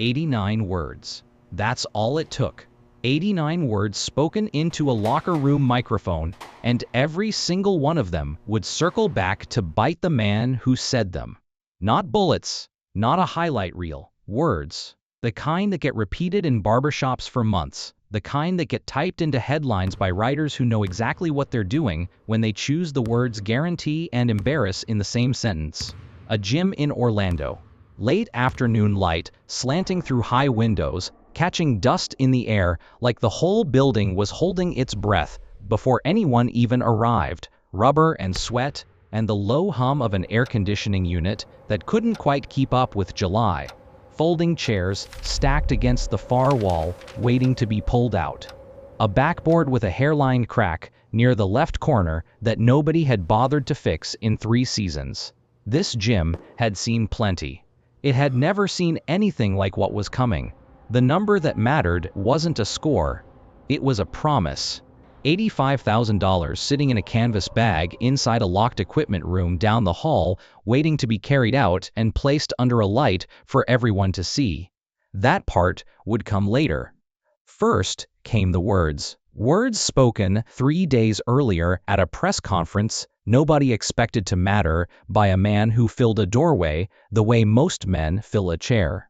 89 words. That's all it took. 89 words spoken into a locker room microphone, and every single one of them would circle back to bite the man who said them. Not bullets, not a highlight reel, words. The kind that get repeated in barbershops for months, the kind that get typed into headlines by writers who know exactly what they're doing when they choose the words guarantee and embarrass in the same sentence. A gym in Orlando. Late afternoon light, slanting through high windows, catching dust in the air like the whole building was holding its breath before anyone even arrived, rubber and sweat, and the low hum of an air conditioning unit that couldn't quite keep up with July. Folding chairs stacked against the far wall, waiting to be pulled out. A backboard with a hairline crack near the left corner that nobody had bothered to fix in 3 seasons. This gym had seen plenty. It had never seen anything like what was coming. The number that mattered wasn't a score. It was a promise. $85,000 sitting in a canvas bag inside a locked equipment room down the hall, waiting to be carried out and placed under a light for everyone to see. That part would come later. First came the words. Words spoken 3 days earlier at a press conference nobody expected to matter by a man who filled a doorway the way most men fill a chair.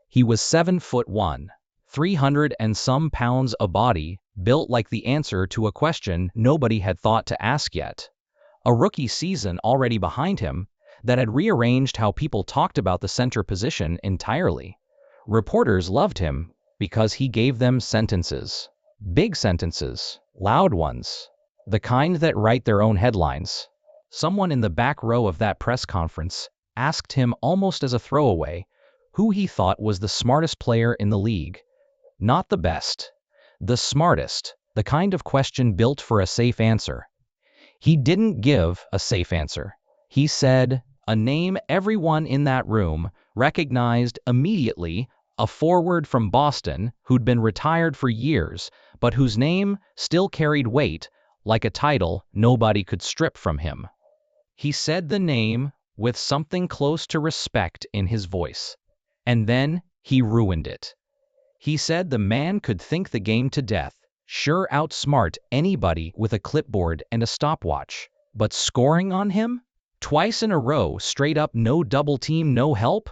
He was 7'1", 300 and some pounds a body, built like the answer to a question nobody had thought to ask yet. A rookie season already behind him that had rearranged how people talked about the center position entirely. Reporters loved him because he gave them sentences. Big sentences, loud ones, the kind that write their own headlines. Someone in the back row of that press conference asked him almost as a throwaway who he thought was the smartest player in the league. Not the best. The smartest, the kind of question built for a safe answer. He didn't give a safe answer. He said a name everyone in that room recognized immediately, a forward from Boston who'd been retired for years, but whose name still carried weight, like a title nobody could strip from him. He said the name with something close to respect in his voice. And then he ruined it. He said the man could think the game to death, sure outsmart anybody with a clipboard and a stopwatch. But scoring on him? Twice in a row, straight up, no double team, no help?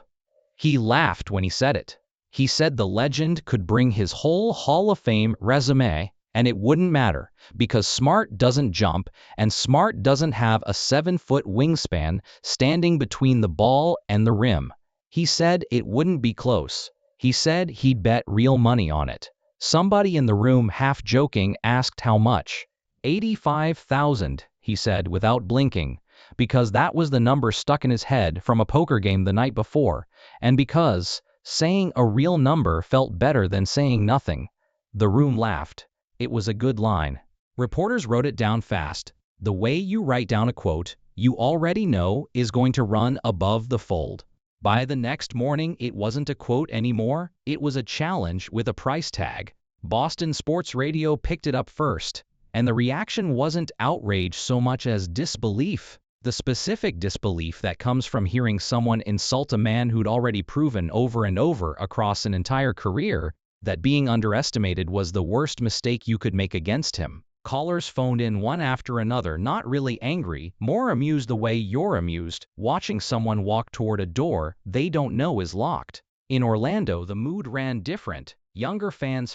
He laughed when he said it. He said the legend could bring his whole Hall of Fame resume, and it wouldn't matter, because Smart doesn't jump, and Smart doesn't have a 7-foot wingspan standing between the ball and the rim. He said it wouldn't be close. He said he'd bet real money on it. Somebody in the room, half joking, asked how much. 85,000, he said without blinking, because that was the number stuck in his head from a poker game the night before, and because saying a real number felt better than saying nothing. The room laughed. It was a good line. Reporters wrote it down fast. The way you write down a quote you already know is going to run above the fold. By the next morning, it wasn't a quote anymore, it was a challenge with a price tag. Boston sports radio picked it up first, and the reaction wasn't outrage so much as disbelief. The specific disbelief that comes from hearing someone insult a man who'd already proven over and over across an entire career that being underestimated was the worst mistake you could make against him. Callers phoned in one after another, not really angry, more amused the way you're amused watching someone walk toward a door they don't know is locked. In Orlando, the mood ran different. Younger fans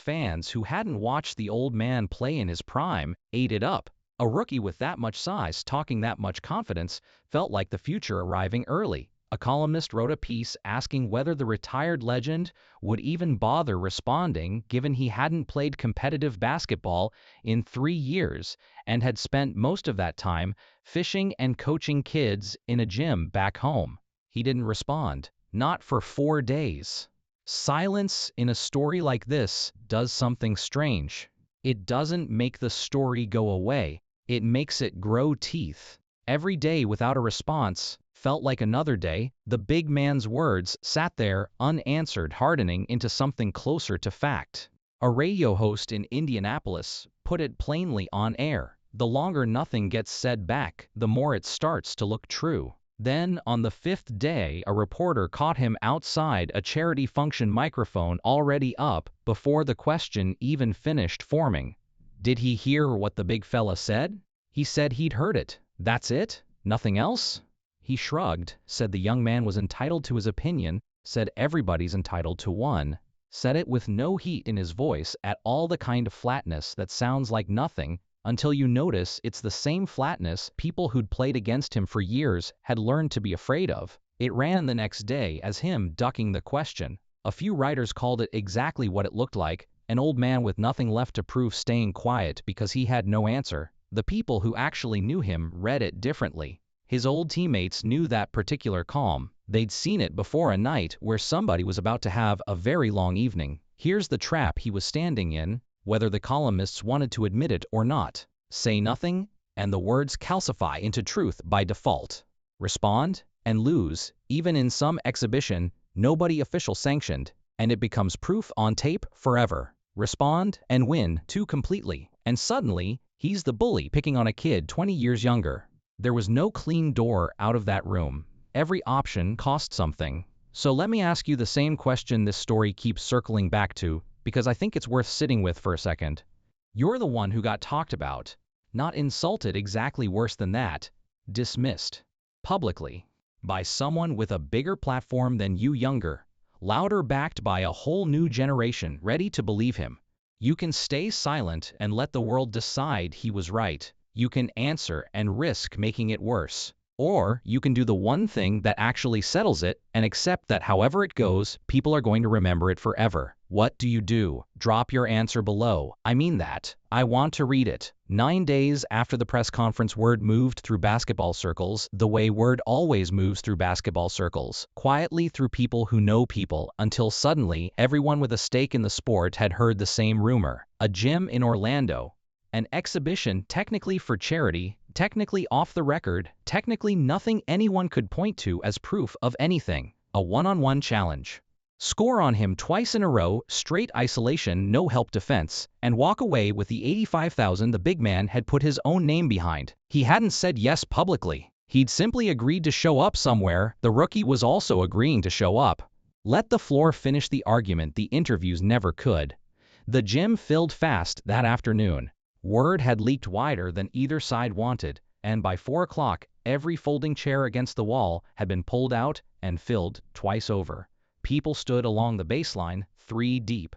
who hadn't watched the old man play in his prime ate it up. A rookie with that much size talking that much confidence felt like the future arriving early. A columnist wrote a piece asking whether the retired legend would even bother responding given he hadn't played competitive basketball in 3 years and had spent most of that time fishing and coaching kids in a gym back home. He didn't respond. Not for 4 days. Silence in a story like this does something strange. It doesn't make the story go away. It makes it grow teeth. Every day without a response felt like another day. The big man's words sat there unanswered, hardening into something closer to fact. A radio host in Indianapolis put it plainly on air. The longer nothing gets said back, the more it starts to look true. Then, on the fifth day, a reporter caught him outside a charity function, microphone already up before the question even finished forming. Did he hear what the big fella said? He said he'd heard it. That's it? Nothing else? He shrugged, said the young man was entitled to his opinion, said everybody's entitled to one. Said it with no heat in his voice at all, the kind of flatness that sounds like nothing, until you notice it's the same flatness people who'd played against him for years had learned to be afraid of. It ran the next day as him ducking the question. A few writers called it exactly what it looked like, an old man with nothing left to prove, staying quiet because he had no answer. The people who actually knew him read it differently. His old teammates knew that particular calm. They'd seen it before, a night where somebody was about to have a very long evening. Here's the trap he was standing in, whether the columnists wanted to admit it or not. Say nothing, and the words calcify into truth by default. Respond, and lose, even in some exhibition, nobody official sanctioned, and it becomes proof on tape forever. Respond, and win, too completely, and suddenly, he's the bully picking on a kid 20 years younger. There was no clean door out of that room. Every option cost something. So let me ask you the same question this story keeps circling back to, because I think it's worth sitting with for a second. You're the one who got talked about, not insulted, exactly worse than that, dismissed, publicly, by someone with a bigger platform than you, younger, louder, backed by a whole new generation ready to believe him. You can stay silent and let the world decide he was right. You can answer and risk making it worse. Or you can do the one thing that actually settles it and accept that however it goes, people are going to remember it forever. What do you do? Drop your answer below. I mean that. I want to read it. 9 days after the press conference, word moved through basketball circles the way word always moves through basketball circles, quietly through people who know people, until suddenly everyone with a stake in the sport had heard the same rumor. A gym in Orlando. An exhibition technically for charity, technically off the record, technically nothing anyone could point to as proof of anything. A one-on-one challenge. Score on him twice in a row, straight isolation, no help defense, and walk away with the 85,000 the big man had put his own name behind. He hadn't said yes publicly. He'd simply agreed to show up somewhere. The rookie was also agreeing to show up. Let the floor finish the argument the interviews never could. The gym filled fast that afternoon. Word had leaked wider than either side wanted, and by 4 o'clock, every folding chair against the wall had been pulled out and filled twice over. People stood along the baseline, 3 deep.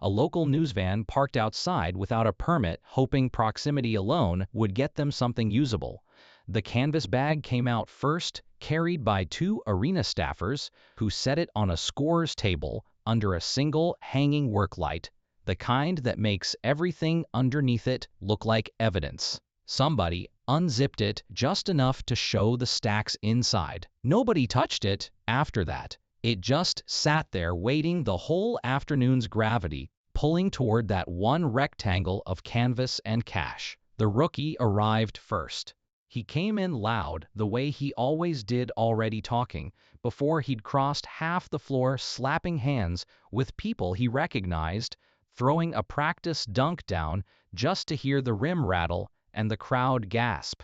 A local news van parked outside without a permit, hoping proximity alone would get them something usable. The canvas bag came out first, carried by 2 arena staffers, who set it on a scorer's table under a single hanging work light, the kind that makes everything underneath it look like evidence. Somebody unzipped it just enough to show the stacks inside. Nobody touched it after that. It just sat there waiting, the whole afternoon's gravity pulling toward that one rectangle of canvas and cash. The rookie arrived first. He came in loud, the way he always did, already talking, before he'd crossed half the floor, slapping hands with people he recognized, throwing a practice dunk down just to hear the rim rattle and the crowd gasp.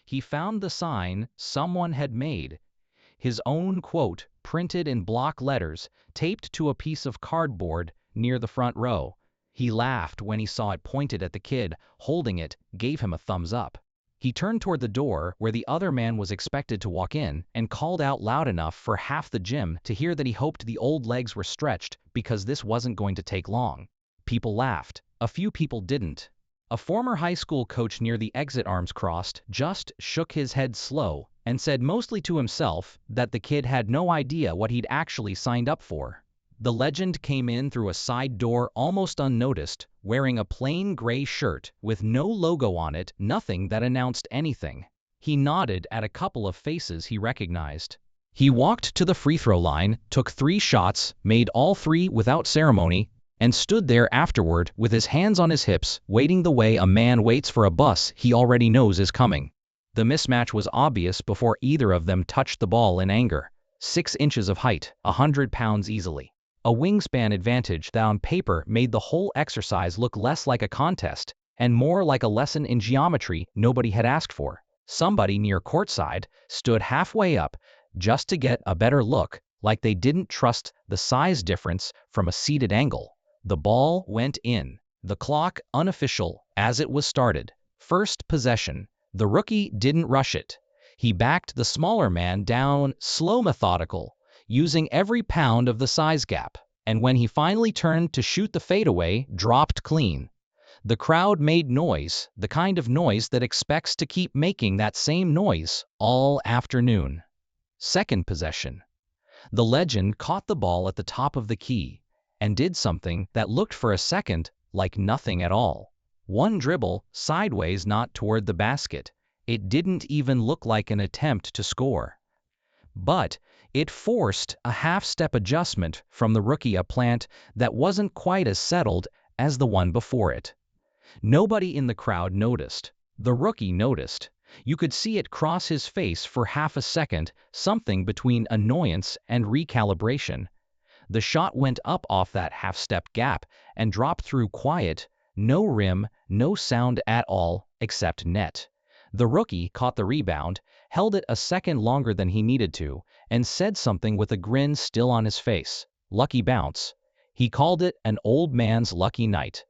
He found the sign someone had made, his own quote printed in block letters, taped to a piece of cardboard near the front row. He laughed when he saw it, pointed at the kid holding it, gave him a thumbs up. He turned toward the door where the other man was expected to walk in and called out loud enough for half the gym to hear that he hoped the old legs were stretched because this wasn't going to take long. People laughed. A few people didn't. A former high school coach near the exit, arms crossed, just shook his head slow and said, mostly to himself, that the kid had no idea what he'd actually signed up for. The legend came in through a side door almost unnoticed, wearing a plain gray shirt with no logo on it, nothing that announced anything. He nodded at a couple of faces he recognized. He walked to the free throw line, took 3 shots, made all 3 without ceremony, and stood there afterward with his hands on his hips, waiting the way a man waits for a bus he already knows is coming. The mismatch was obvious before either of them touched the ball in anger. 6 inches of height, 100 pounds easily. A wingspan advantage that on paper made the whole exercise look less like a contest and more like a lesson in geometry nobody had asked for. Somebody near courtside stood halfway up just to get a better look, like they didn't trust the size difference from a seated angle. The ball went in. The clock unofficial as it was started. First possession. The rookie didn't rush it. He backed the smaller man down, slow, methodical, using every pound of the size gap. And when he finally turned to shoot the fadeaway, dropped clean. The crowd made noise, the kind of noise that expects to keep making that same noise all afternoon. Second possession. The legend caught the ball at the top of the key and did something that looked for a second like nothing at all. One dribble, sideways, not toward the basket. It didn't even look like an attempt to score. But it forced a half-step adjustment from the rookie, a plant that wasn't quite as settled as the one before it. Nobody in the crowd noticed. The rookie noticed. You could see it cross his face for half a second, something between annoyance and recalibration. The shot went up off that half-step gap and dropped through quiet, no rim, no sound at all, except net. The rookie caught the rebound, held it a second longer than he needed to, and said something with a grin still on his face. Lucky bounce. He called it an old man's lucky night.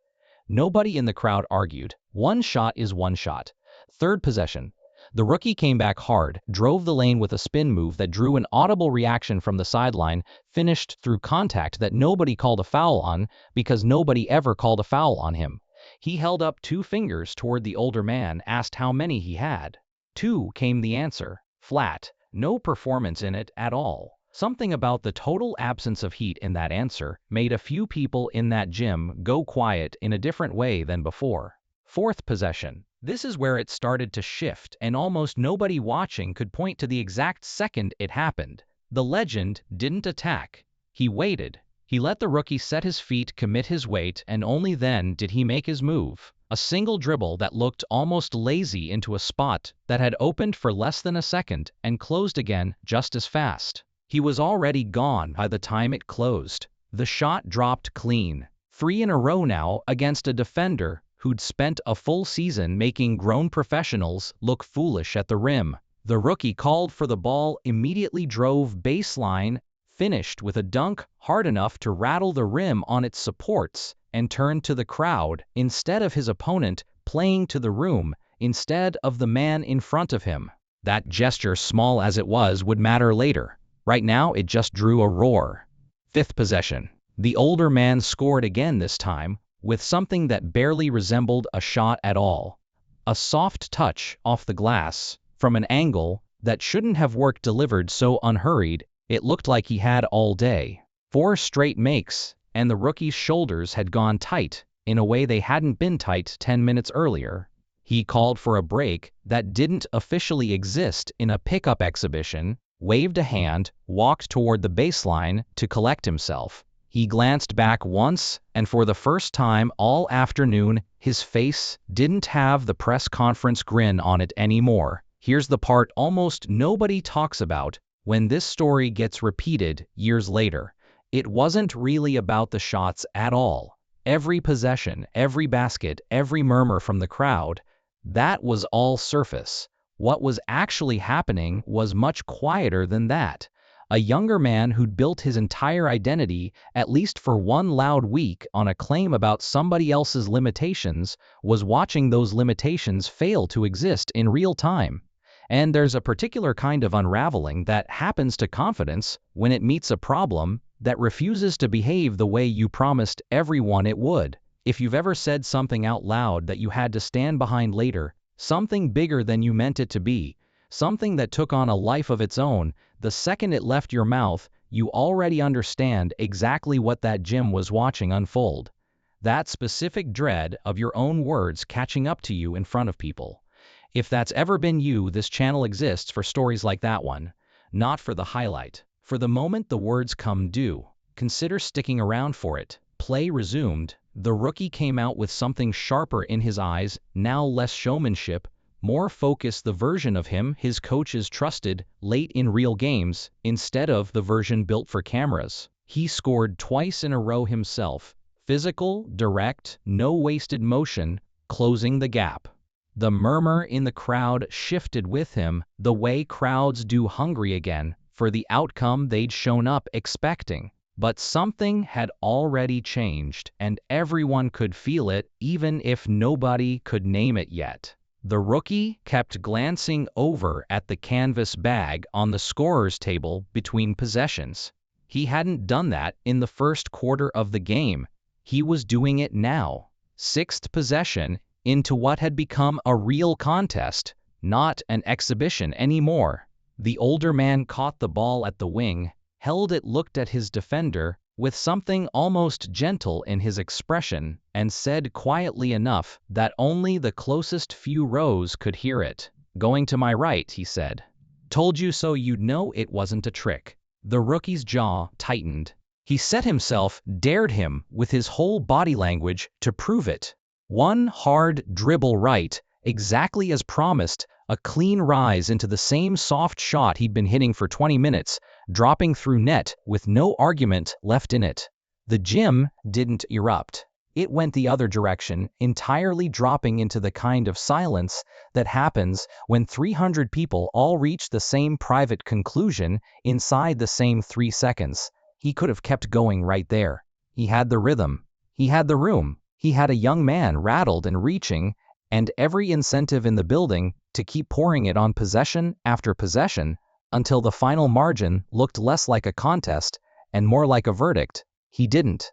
Nobody in the crowd argued. One shot is one shot. Third possession. The rookie came back hard, drove the lane with a spin move that drew an audible reaction from the sideline, finished through contact that nobody called a foul on because nobody ever called a foul on him. He held up 2 fingers toward the older man, asked how many he had. 2 came the answer. Flat. No performance in it at all. Something about the total absence of heat in that answer made a few people in that gym go quiet in a different way than before. Fourth possession. This is where it started to shift, and almost nobody watching could point to the exact second it happened. The legend didn't attack. He waited. He let the rookie set his feet, commit his weight, and only then did he make his move. A single dribble that looked almost lazy into a spot that had opened for less than a second and closed again just as fast. He was already gone by the time it closed. The shot dropped clean. 3 in a row now against a defender who'd spent a full season making grown professionals look foolish at the rim. The rookie called for the ball, immediately drove baseline, finished with a dunk hard enough to rattle the rim on its supports, and turned to the crowd instead of his opponent, playing to the room instead of the man in front of him. That gesture, small as it was, would matter later. Right now, it just drew a roar. Fifth possession. The older man scored again, this time with something that barely resembled a shot at all. A soft touch off the glass from an angle that shouldn't have worked, delivered so unhurried it looked like he had all day. 4 straight makes, and the rookie's shoulders had gone tight in a way they hadn't been tight 10 minutes earlier. He called for a break that didn't officially exist in a pickup exhibition, waved a hand, walked toward the baseline to collect himself. He glanced back once, and for the first time all afternoon, his face didn't have the press conference grin on it anymore. Here's the part almost nobody talks about when this story gets repeated years later. It wasn't really about the shots at all. Every possession, every basket, every murmur from the crowd, that was all surface. What was actually happening was much quieter than that. A younger man who'd built his entire identity, at least for one loud week, on a claim about somebody else's limitations, was watching those limitations fail to exist in real time. And there's a particular kind of unraveling that happens to confidence when it meets a problem that refuses to behave the way you promised everyone it would. If you've ever said something out loud that you had to stand behind later, something bigger than you meant it to be, something that took on a life of its own, the second it left your mouth, you already understand exactly what that gym was watching unfold. That specific dread of your own words catching up to you in front of people. If that's ever been you, this channel exists for stories like that one, not for the highlight. For the moment the words come due, consider sticking around for it. Play resumed. The rookie came out with something sharper in his eyes, now less showmanship, more focus, the version of him his coaches trusted late in real games, instead of the version built for cameras. He scored twice in a row himself. Physical, direct, no wasted motion, closing the gap. The murmur in the crowd shifted with him, the way crowds do, hungry again for the outcome they'd shown up expecting. But something had already changed, and everyone could feel it, even if nobody could name it yet. The rookie kept glancing over at the canvas bag on the scorer's table between possessions. He hadn't done that in the first quarter of the game. He was doing it now. Sixth possession, into what had become a real contest, not an exhibition anymore. The older man caught the ball at the wing, held it, looked at his defender with something almost gentle in his expression, and said quietly enough that only the closest few rows could hear it. "Going to my right," he said. "Told you so, you'd know it wasn't a trick." The rookie's jaw tightened. He set himself, dared him, with his whole body language, to prove it. One hard dribble right, exactly as promised, a clean rise into the same soft shot he'd been hitting for 20 minutes, dropping through net with no argument left in it. The gym didn't erupt. It went the other direction, entirely dropping into the kind of silence that happens when 300 people all reach the same private conclusion inside the same 3 seconds. He could have kept going right there. He had the rhythm. He had the room. He had a young man rattled and reaching, and every incentive in the building to keep pouring it on possession after possession until the final margin looked less like a contest and more like a verdict. He didn't.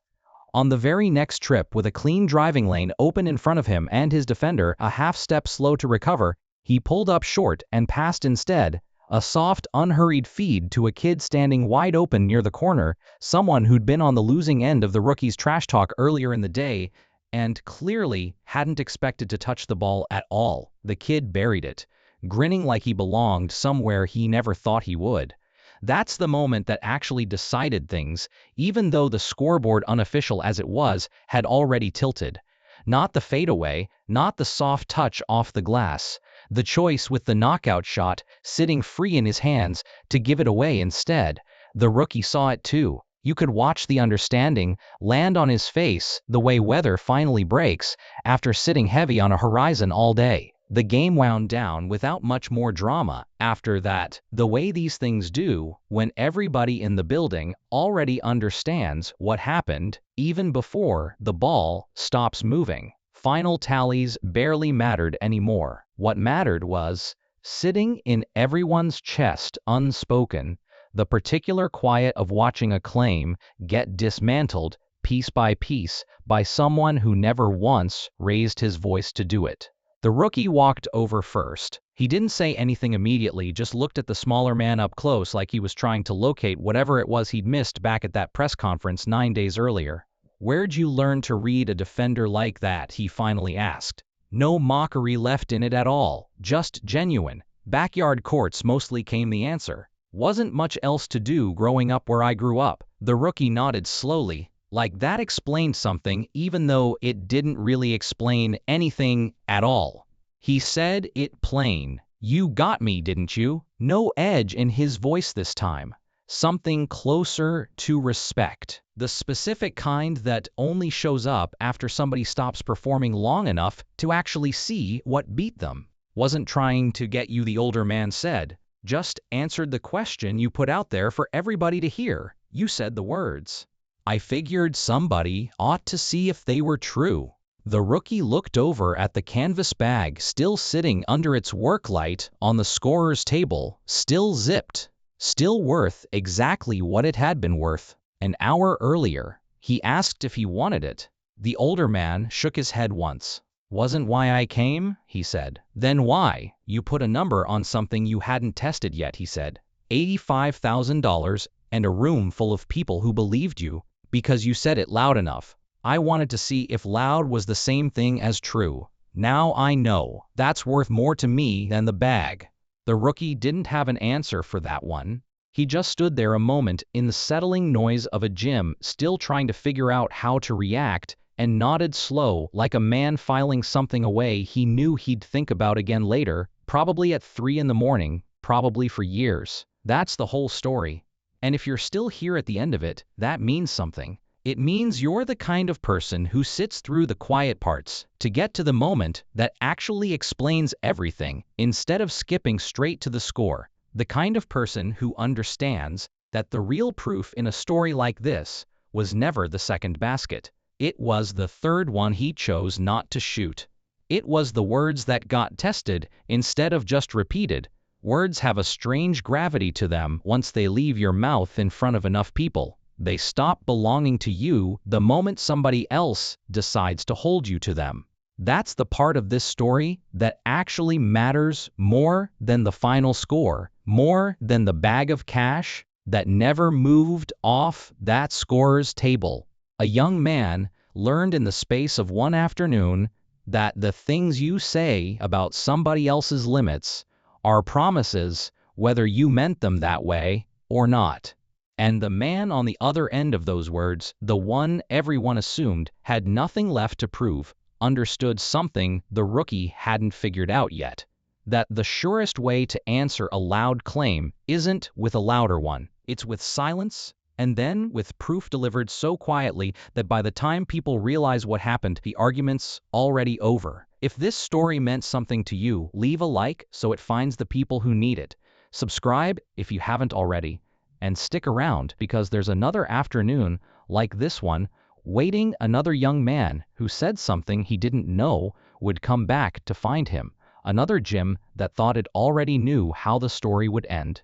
On the very next trip, with a clean driving lane open in front of him and his defender a half step slow to recover, he pulled up short and passed instead, a soft, unhurried feed to a kid standing wide open near the corner, someone who'd been on the losing end of the rookie's trash talk earlier in the day and clearly hadn't expected to touch the ball at all. The kid buried it, grinning like he belonged somewhere he never thought he would. That's the moment that actually decided things, even though the scoreboard, unofficial as it was, had already tilted. Not the fadeaway, not the soft touch off the glass. The choice with the knockout shot sitting free in his hands to give it away instead. The rookie saw it too. You could watch the understanding land on his face the way weather finally breaks after sitting heavy on a horizon all day. The game wound down without much more drama after that, the way these things do when everybody in the building already understands what happened even before the ball stops moving. Final tallies barely mattered anymore. What mattered was, sitting in everyone's chest unspoken, the particular quiet of watching a claim get dismantled piece by piece by someone who never once raised his voice to do it. The rookie walked over first. He didn't say anything immediately, just looked at the smaller man up close like he was trying to locate whatever it was he'd missed back at that press conference 9 days earlier. "Where'd you learn to read a defender like that?" he finally asked. No mockery left in it at all, just genuine. "Backyard courts mostly," came the answer. "Wasn't much else to do growing up where I grew up." The rookie nodded slowly, like that explained something, even though it didn't really explain anything at all. He said it plain. "You got me, didn't you?" No edge in his voice this time. Something closer to respect. The specific kind that only shows up after somebody stops performing long enough to actually see what beat them. "Wasn't trying to get you," the older man said. "Just answered the question you put out there for everybody to hear. You said the words. I figured somebody ought to see if they were true." The rookie looked over at the canvas bag still sitting under its work light on the scorer's table, still zipped, still worth exactly what it had been worth an hour earlier. He asked if he wanted it. The older man shook his head once. "Wasn't why I came," he said. "Then why?" "You put a number on something you hadn't tested yet," he said. $85,000 and a room full of people who believed you because you said it loud enough. I wanted to see if loud was the same thing as true. Now I know. That's worth more to me than the bag." The rookie didn't have an answer for that one. He just stood there a moment in the settling noise of a gym, still trying to figure out how to react, and nodded slow, like a man filing something away he knew he'd think about again later, probably at 3 in the morning, probably for years. That's the whole story. And if you're still here at the end of it, that means something. It means you're the kind of person who sits through the quiet parts to get to the moment that actually explains everything instead of skipping straight to the score. The kind of person who understands that the real proof in a story like this was never the second basket. It was the third one he chose not to shoot. It was the words that got tested instead of just repeated. Words have a strange gravity to them once they leave your mouth in front of enough people. They stop belonging to you the moment somebody else decides to hold you to them. That's the part of this story that actually matters more than the final score, more than the bag of cash that never moved off that scorer's table. A young man learned in the space of one afternoon that the things you say about somebody else's limits are promises, whether you meant them that way or not. And the man on the other end of those words, the one everyone assumed had nothing left to prove, understood something the rookie hadn't figured out yet. That the surest way to answer a loud claim isn't with a louder one. It's with silence, and then with proof delivered so quietly that by the time people realize what happened, the argument's already over. If this story meant something to you, leave a like so it finds the people who need it. Subscribe if you haven't already. And stick around because there's another afternoon like this one waiting. Another young man who said something he didn't know would come back to find him. Another Jim that thought it already knew how the story would end.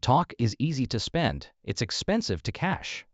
Talk is easy to spend. It's expensive to cash.